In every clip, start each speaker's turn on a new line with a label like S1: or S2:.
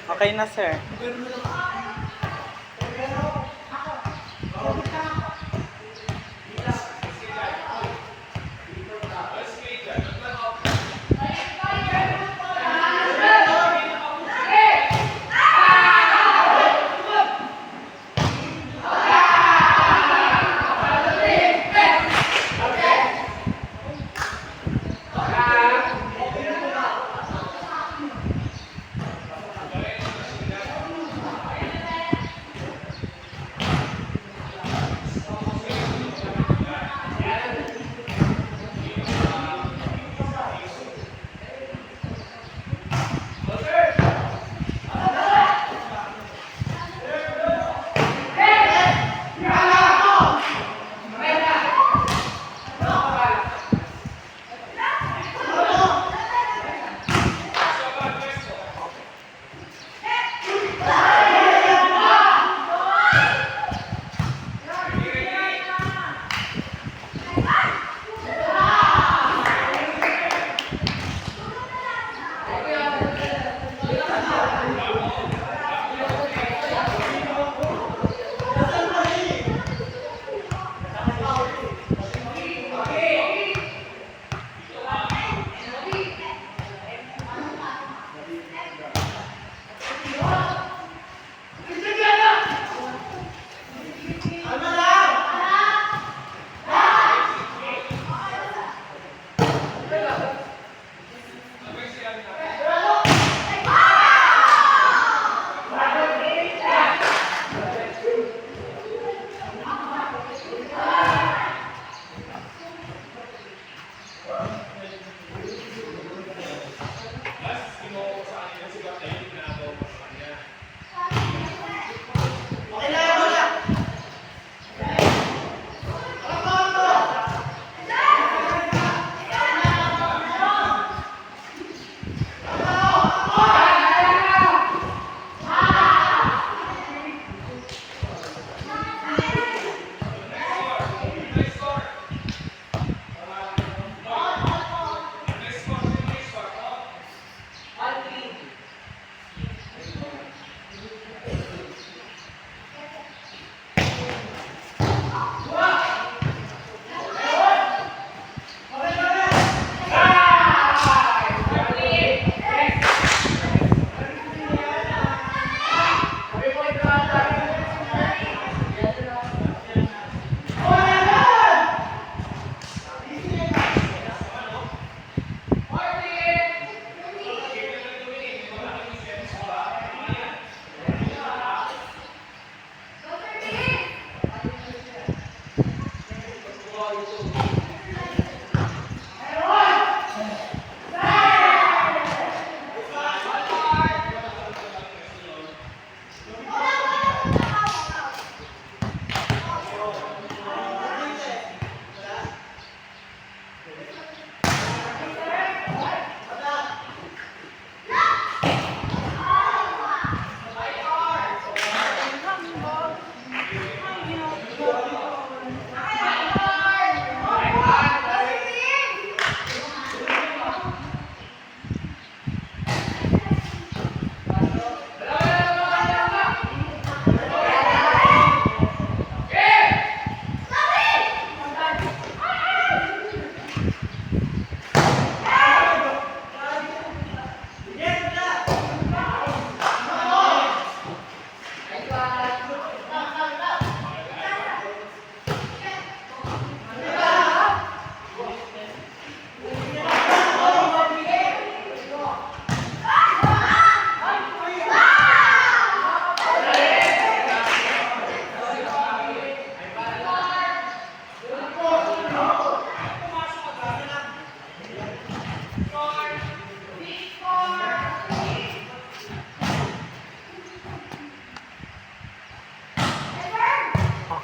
S1: Okay na, sir.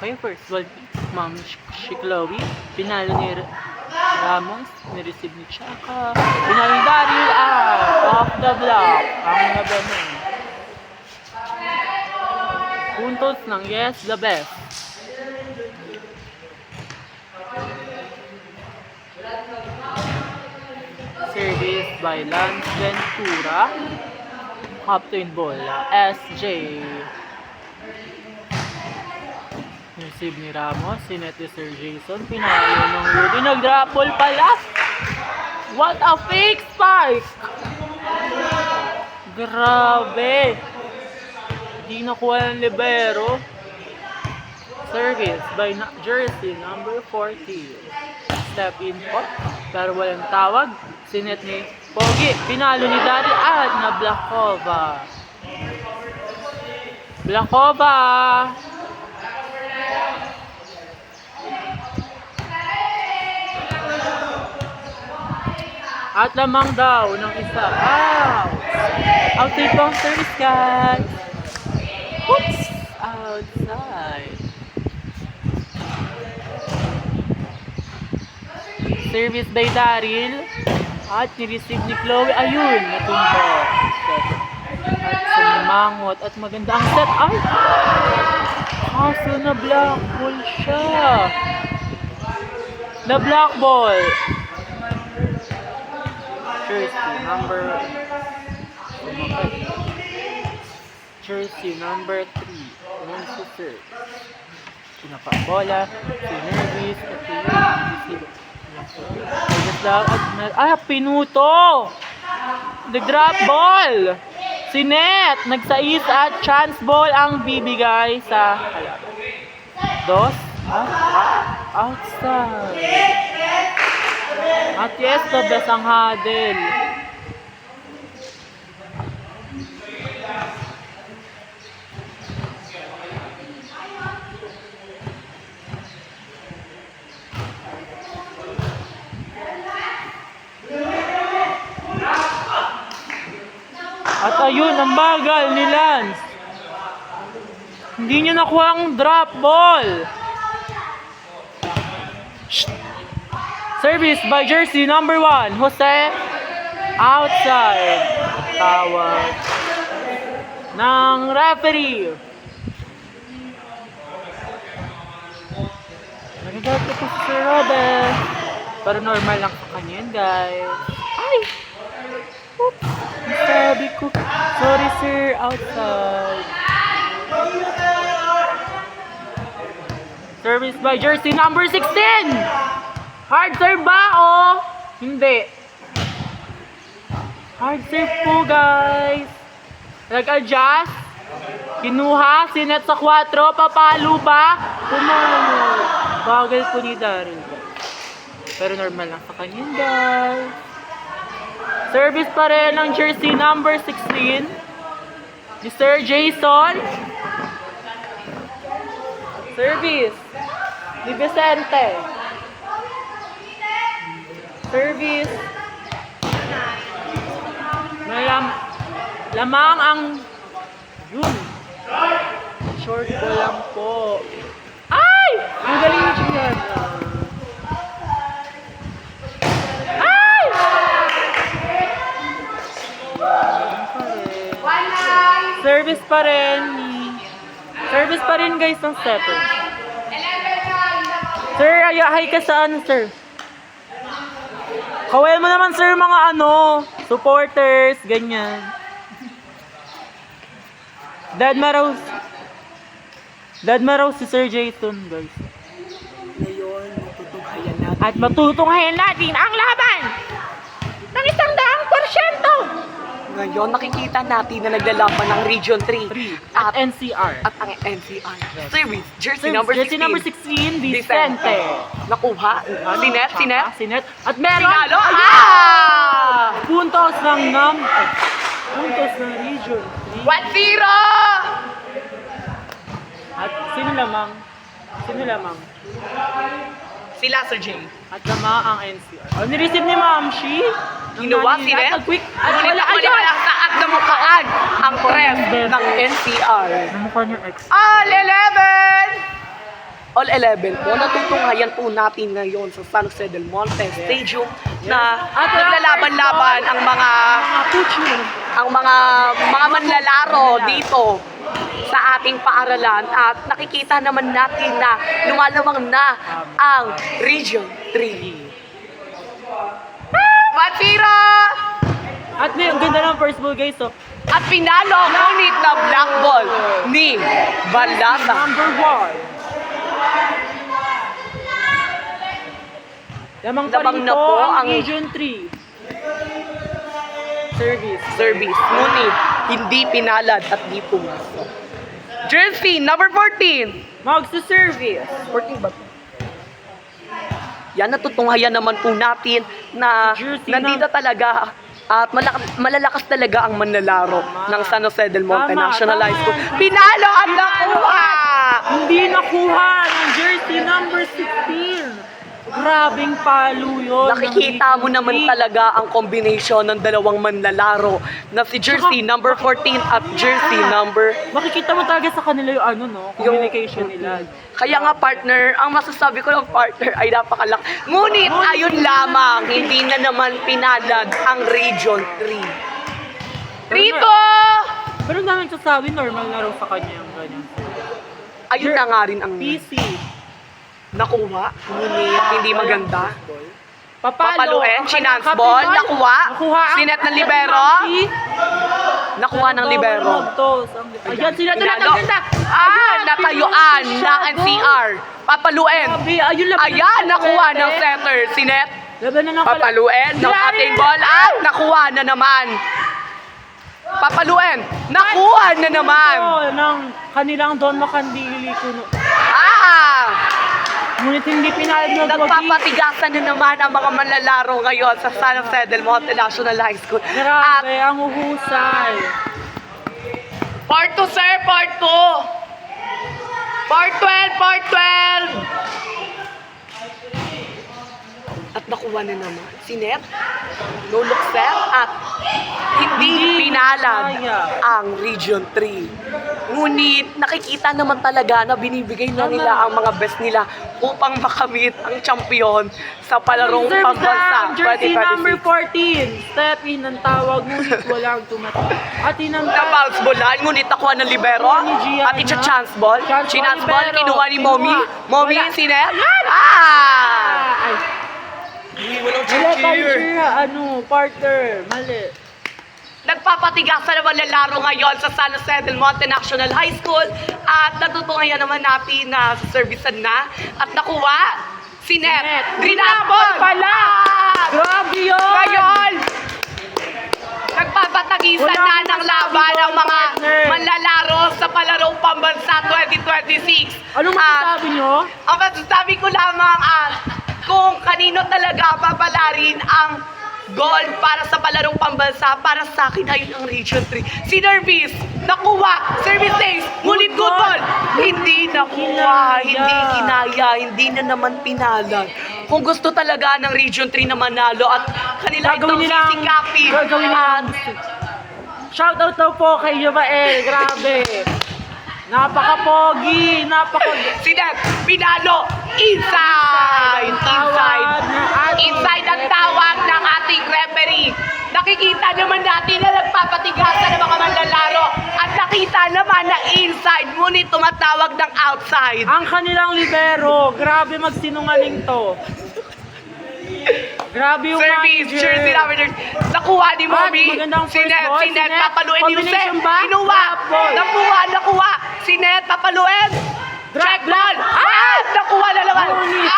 S1: Okay, first ball, Ma'am si Chloe. Pinalo ni Ramos. Nireceive ni Chaka. Pinalo ni Daryl out. Off the block. Ang naganon. Puntos ng Yes the Best. Service by Lance Ventura. captain ball. SJ. Receive ni Ramos. Sinet ni Sir Jason. Pinalo ng Rudy. Nag-drop ball pala. What a fake spike! Grabe! Di nakuha ng libero. Service by jersey number 40. Step in po. Pero walang tawag. Sinet ni Pogi. Pinalo ni Daryl at na Blakova. Blakova! At lamang daw ng isa. Out! Outside bang service, guys. Oops! Outside. Service by Daryl. At nireceive ni Chloe. Ayun! Natumba. At sumangot. At maganda ang set. Ay! Kaso na black ball siya. Na black ball. Jersey number 3. Alonso Sir. Pinaka-bola. Si Nervis. At pinuto! The drop ball! Si Net. Nagsais at chance ball ang bibigay sa kalaban. Dos. Outside. At yes, the best ang huddle. At ayun, ang bagal ni Lance. Hindi niya nakuha ang drop ball. Service by jersey number 1, Jose. Outside. Tawag ng referee. Nagagalit ko si Sir Robert. Pero normal lang sa kanya yun, guys. Ay! Oops! Sabi ko. Sorry, sir. Outside. Service by jersey number 16. Hard serve ba o hindi? Hard serve po, guys. Nag-adjust. Kinuha. Sinet sa 4. Papalo ba? Pumalo. Bagal po ni Daryl. Pero normal lang sa kanya, guys. Service pa rin ng jersey number 16. Mr. Jason. Service. Ni Vicente. Service. Lamang ang yun. Short ball lang po. Ay! Ang galing ni Gian. Ay! Service pa rin. Service pa rin, guys, ng setter. Sir, hi ka saan, sir? Kawel mo naman, sir, mga supporters, ganyan. Dead Marows si Sir Jason, guys.
S2: Ngayon, matutunghayan natin.
S1: At matutunghayan natin ang laban ng 100%.
S2: Ngayon, nakikita natin na naglalaban ng Region 3
S1: at NCR.
S2: At ang NCR. Service, jersey number 16.
S1: Jersey number 16, Vicente.
S2: Nakuha. Sinet.
S1: At meron.
S2: Pinalo.
S1: Puntos ng Region 3.
S2: 1-0!
S1: At sino lamang?
S2: Sila, Sir J.
S1: At lamang ang NCR. Nireceive ni Ma'am Shi.
S2: Ginawa si Red.
S1: Quick. At
S2: Wala saat na mukhaan ang ref ng NCR.
S1: Namukha niya X.
S2: All 11 po, natutunghayan po natin ngayon sa San Jose del Monte Stadium na naglalaban-laban ang mga manlalaro dito sa ating paaralan at nakikita naman natin na lumalawang na ang Region 3. 1-0!
S1: At may ang ganda ng first ball, guys. So,
S2: At pinalo ang unit na black ball ni Balasa.
S1: Number 1. Lamang pa
S2: Lamang
S1: rin
S2: na
S1: po
S2: po
S1: ang
S2: ang-
S1: Region 3. Service.
S2: Ngunit hindi pinalad at di pumasok. Jersey number 14.
S1: Magsa-service.
S2: 14 ba? Yan, natutunghayan naman po natin na
S1: Jersey
S2: nandito talaga at malalakas talaga ang manlalaro ng San Jose del Monte
S1: Tama,
S2: National
S1: tama
S2: High School.
S1: yan.
S2: Pinalo ang nakuha!
S1: Hindi nakuha ng jersey number 16. Grabing palo yun.
S2: Nakikita mo naman talaga ang combination ng dalawang manlalaro na si jersey number 14 at jersey number...
S1: Makikita mo talaga sa kanila yung ano, no? Communication nila.
S2: Kaya nga partner, ang masasabi ko ng partner ay napakalak. Ngunit ayun lamang, hindi na naman pinalad ang Region 3. Rito!
S1: Pero namin sasabi, normal na raw sa kanya yung ganyan.
S2: Ayun na nga rin ang
S1: PC.
S2: nakuha. Ngunit hindi maganda. Papaluin,
S1: Ang
S2: chinance
S1: kanyang
S2: ball,
S1: kapitbahay.
S2: nakuha.
S1: ang-
S2: Sinet ng libero. Nakuha ng libero.
S1: Ayan, sila doon
S2: Pinalo.
S1: ang ganda.
S2: Natayuan ng NCR. Papaluin.
S1: Grabe, ayun lang.
S2: Ayan, nakuha ng setter. Sinet.
S1: Laban na ng
S2: Papaluin ng
S1: Grabe.
S2: ating ball. At nakuha na naman. Papaluin. Nakuha na naman.
S1: ng kanilang Don Macandili kuno. Ngunit hindi pinalad ng Wagi.
S2: Nagpapatigasan na naman ang mga manlalaro ngayon sa San Jose del Monte National High School. At
S1: Grabe, ang uhusay.
S2: part 2, sir, part 2. Part 12, part 12. At nakuha na naman si Net, no look set, at hindi pinalad ang Region 3. Ngunit nakikita naman talaga na binibigay na nila ang mga best nila upang makamit ang champion sa palarong
S1: Service
S2: pambansa
S1: ang jersey number
S2: 2026.
S1: 14. Step in ang tawag, ngunit walang tumatak. At inang
S2: Na bounce ballan, ngunit nakuha ng libero,
S1: Ni Gianna.
S2: at it's a chance ball.
S1: Chance
S2: Chance
S1: ball,
S2: ball,
S1: libero.
S2: kinuha ni Mommy.
S1: Kinuha.
S2: Mommy,
S1: Wala.
S2: sinet.
S1: Ay,
S2: Walang
S1: wala tayo siya, partner. Mali.
S2: Nagpapatigasan naman lalaro ngayon sa San Jose del Monte National High School at natutungayan naman natin na sa servicean na at nakuha si Net. Grinapol
S1: pala! Grabe yun!
S2: Ngayon, nagpapatagisan
S1: Wala
S2: na
S1: akong
S2: ng
S1: masabi
S2: laban
S1: doon,
S2: ang mga
S1: partner.
S2: manlalaro sa palarong pambansa 2026.
S1: Anong
S2: At
S1: masasabi nyo?
S2: ang masasabi ko lamang kung kanino talaga papalarin ang gold para sa palarong pambansa, para sa akin ayun ang Region 3. Si Nervis, nakuha, service days, ngunit good ball. Hindi nakuha, hindi kinaya, hindi na naman pinalad. Kung gusto talaga ng Region 3 na manalo at kanila itong sisikapin.
S1: Gagawin nilang shoutout daw po kay Jovael. Grabe. Napaka-pogi.
S2: Si Net, pinalo, inside ang tawag ng ating referee. Nakikita naman natin na nagpapatigasan ng mga manlalaro at nakita naman na inside, ngunit tumatawag ng outside.
S1: Ang kanilang libero. Grabe magsinungaling to. Grabe yung
S2: Service,
S1: manager.
S2: jersey number 13. Nakuha ni Mommy.
S1: magandang
S2: Si
S1: first
S2: Net,
S1: ball.
S2: si Net,
S1: Si Net,
S2: papaluin ni Jose.
S1: combination ba?
S2: Kinuha.
S1: Ball.
S2: Nakuha. Si Net, papaluin. Check ball. Nakuha na naman.
S1: Ngunit.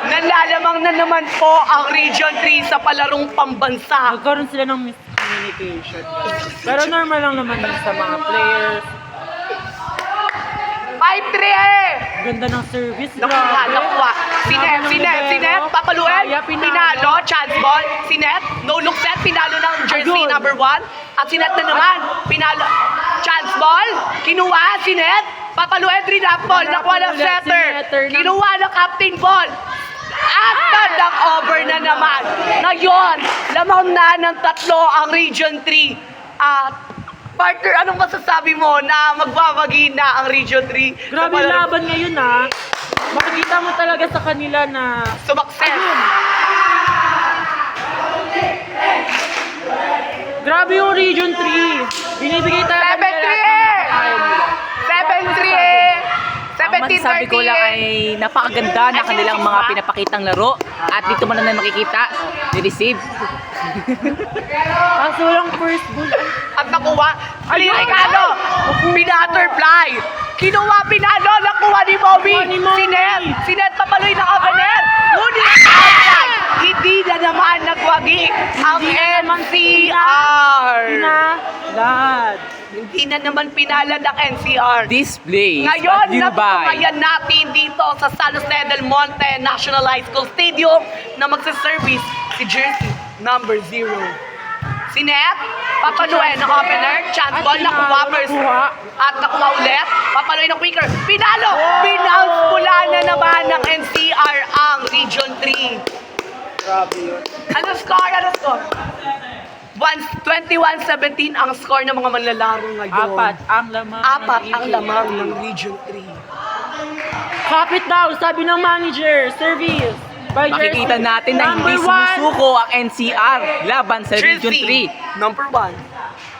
S2: Nalalamang na naman po ang Region 3 sa palarong pambansa.
S1: Nagkaroon sila ng miscommunication. Pero normal lang naman yun sa mga players.
S2: 5-3
S1: Ganda ng service.
S2: Nakuha. Sinet, papaluin. Pinalo, chance ball. Sinet, no look set, pinalo ng jersey
S1: Ayun.
S2: number 1. At Sinet na naman, pinalo, chance ball. Kinuha, Sinet, papaluin, rinap ball. Nakuha ng
S1: Ulit,
S2: setter.
S1: si Netter ng-
S2: Kinuha ng captain ball. At tandang over na naman. Ngayon, lamang na ng tatlo ang Region 3. At partner, anong masasabi mo na magbabagi na ang Region 3?
S1: Grabe yung laban ngayon Makikita mo talaga sa kanila na
S2: Sumakses.
S1: grabe yung Region 3. Binibigay talaga
S2: 7-3
S3: Ang masasabi ko lang ay napakaganda na kanilang mga pinapakitang laro. At dito mo na makikita, ni-receive.
S1: Kaso walang first bull.
S2: At nakuha, Regalo, pinatterfly. Kinuha, pinalo, nakuha ni Bobby. Si Ned papaloy na opener. Ngunit outside, hindi na naman nagwagi ang NCR.
S1: Pinalad.
S2: Hindi na naman pinalad ang NCR.
S3: Display.
S2: Ngayon,
S3: brought to you by
S2: natutukayan natin dito sa San Jose del Monte National High School Stadium na magsaservice si jersey number 0. Si Net, papaluin ng opener, chance ball, nakuha first. At nakuha ulit, papaluin ng quicker. Pinalo! Pinounce mula na naman ng NCR ang Region 3.
S1: Grabe yun.
S2: Ano score? 21-17 ang score ng mga manlalaro ngayon.
S1: 4 ang lamang.
S2: 4 ang lamang ng Region 3.
S1: Kapit daw, sabi ng manager. Service. By
S3: Makikita
S1: jersey.
S3: natin na hindi
S1: Number 1.
S3: sumusuko ang NCR laban sa Region
S2: Jersey
S3: 3.
S2: number 1.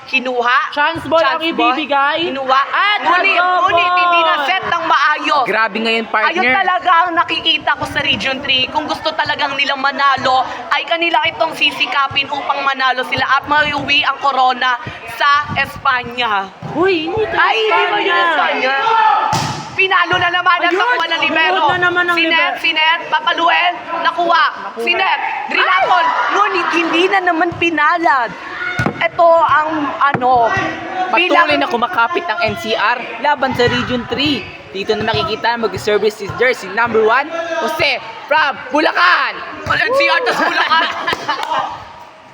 S2: Kinuha.
S1: Chance ball ang ibibigay.
S2: Kinuha.
S1: At
S2: Ngunit hindi na set ng maayos.
S3: Grabe ngayon,
S2: Ayun
S3: partner.
S2: talaga ang nakikita ko sa Region 3. Kung gusto talagang nilang manalo, ay kanila itong sisikapin upang manalo sila at maiuwi ang corona sa Espanya.
S1: Uy, hindi tayo
S2: Ay, hindi ba yun Espanya? Pinalo na naman ang
S1: Ayun,
S2: nakuha ng libero.
S1: sumunod na naman ang libero.
S2: Si Net, papaluin, nakuha. Si Net, drinapol. Ngunit hindi na naman pinalad. Ito ang
S3: Patuloy na kumakapit ang NCR laban sa Region 3. Dito na makikita mag-service si jersey number 1, Jose from Bulacan.
S2: NCR, tas Bulacan.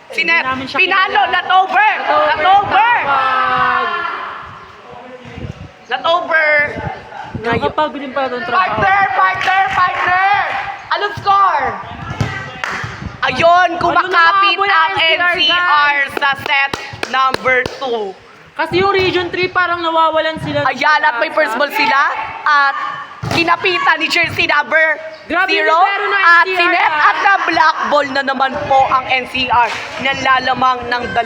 S2: Si Net,
S1: Hindi namin siya
S2: pinalo,
S1: kilala.
S2: not over.
S1: Nakapagod din pala itong trabaho.
S2: Partner! Anong score? Ayun, kumakapit
S1: Ayun,
S2: ang
S1: nakahabol ang
S2: NCR sa set number 2.
S1: Kasi yung Region 3 parang nawawalan sila.
S2: Ayan, at may first ball sila. At kinapitan ni jersey number 0.
S1: Grabe yung libero ng
S2: At
S1: NCR,
S2: sinet at na black ball na naman po ang NCR. Nalalamang ng 2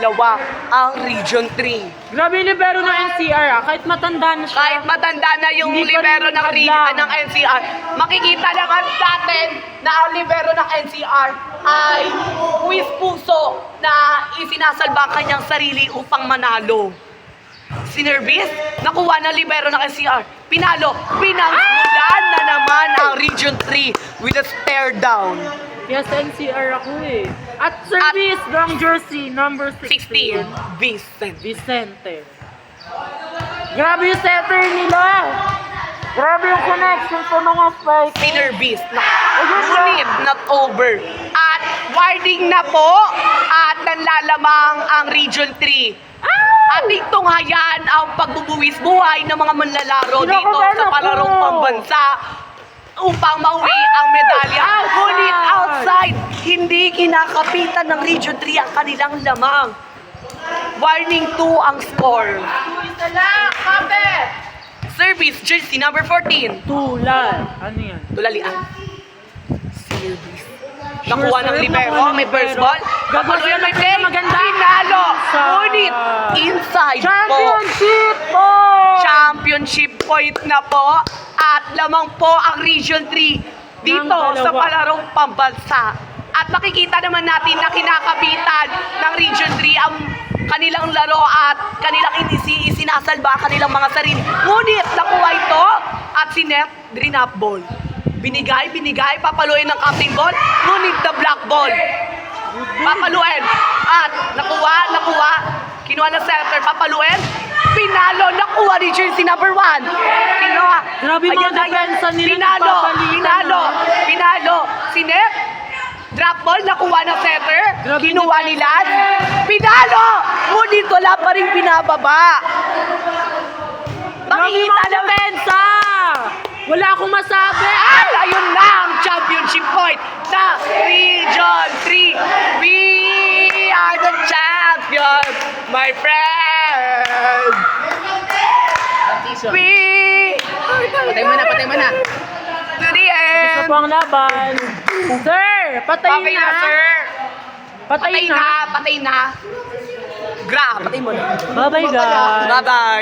S2: ang Region 3.
S1: Grabe yung libero ng NCR kahit matanda na siya.
S2: Kahit matanda na yung
S1: Hindi pa
S2: libero
S1: rin
S2: ng
S1: hadlang.
S2: ng NCR, makikita naman natin na ang libero ng NCR ay huwis puso na isinasalba ang kanyang sarili upang manalo. Sinervis, nakuha ng libero ng NCR. Pinalo, pinanggulan na naman ang Region 3 with a stare down.
S1: Yes, NCR ako eh. At service ng jersey number
S2: 16,
S1: 16.
S2: Vincent.
S1: Vicente. Grabe yung setter nila. Grabe yung connection sa mga spikes.
S2: Sinervis, ngunit not over. At warding na po at nanlalamang ang Region 3. Ating tunghayan ang pagbubuwis buhay ng mga manlalaro dito sa palarong pambansa upang mauwi ang medalya. Ngunit outside, hindi kinakapitan ng Region 3 ang kanilang lamang. Warning 2 ang score. Isa lang, kapit! Service, jersey number 14.
S1: Tulad. Ano yan?
S2: Tulalian. Service. Nakuha ng
S1: serve,
S2: libero,
S1: nakuha ng
S2: may first
S1: libero.
S2: ball.
S1: Gagawin
S2: Papaluin, may
S1: natin
S2: play.
S1: na maganda.
S2: Pinalo.
S1: Sa-
S2: Ngunit inside po.
S1: Championship po!
S2: Championship point na po. At lamang po ang Region 3 dito
S1: Ng
S2: sa
S1: dalawa.
S2: palarong pambansa. At makikita naman natin na kinakapitan ng Region 3 ang kanilang laro at kanilang isinasalba ang kanilang mga sarili. Ngunit nakuha ito at si Net drinap ball. Binigay, papaluin ng captain ball, ngunit the black ball. Papaluin. At nakuha. Kinuha ng center, papaluin. Pinalo, nakuha ni jersey number 1. Kinuha.
S1: Grabe yung mga depensa nila,
S2: Pinalo. Si Net, drop ball, nakuha ng center.
S1: Grabe
S2: Kinuha
S1: yung
S2: ni Laz. Pinalo! Ngunit wala pa rin pinababa.
S1: Grabe yung
S2: Makikita
S1: mga
S2: naman.
S1: depensa! Wala akong masabi!
S2: At ayun na ang championship point sa Region 3. We are the champions, my friend. We
S3: Patay mo na.
S2: to the
S1: Gusto
S2: end.
S1: po ang laban. Sir! Patay
S2: Okay na,
S1: na!
S2: sir.
S1: Patay na!
S2: Patay na. Grab. Patay mo na.
S1: Bye-bye guys!
S2: Bye-bye.